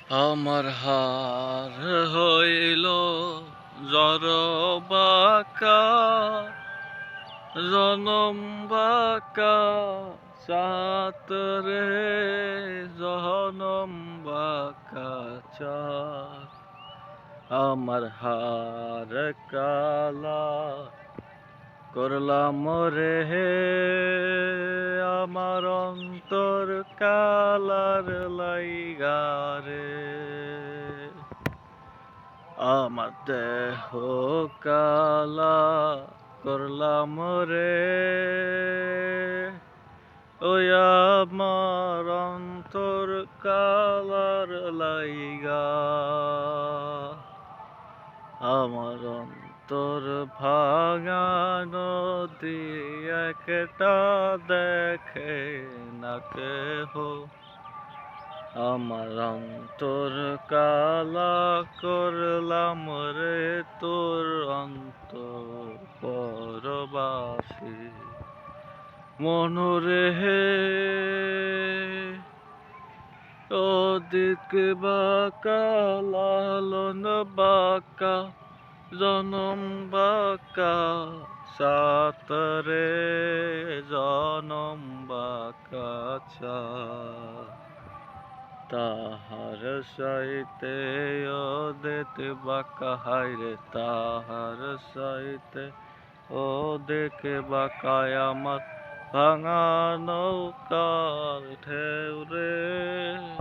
আমার হার হইল জরবাকা জনম বাকা চাতরে জনম বাকা চাঁদ আমার হার কালা করলাম রে হে আমার অন্তর কালার লাইগারে আমার দেহ কালা করলাম রে ওই আমার অন্তর কালার লাইগা আমার অন্তর ভাঙা নদী একটা দেখে না কেহ আমার অন্তর কালা করলাম রে তোর অন্তর পরবাসী মনরে হে ওদিক বাঁকা লালন বাঁকা জনম বাঁকা সাতরে জনম বাঁকা তাহার সাইতে ওদিক বাঁকা হাইরে তাহার সাইতে ওদিক বাঁকায় আমার ভাঙা নৌকার ঢেউ রে।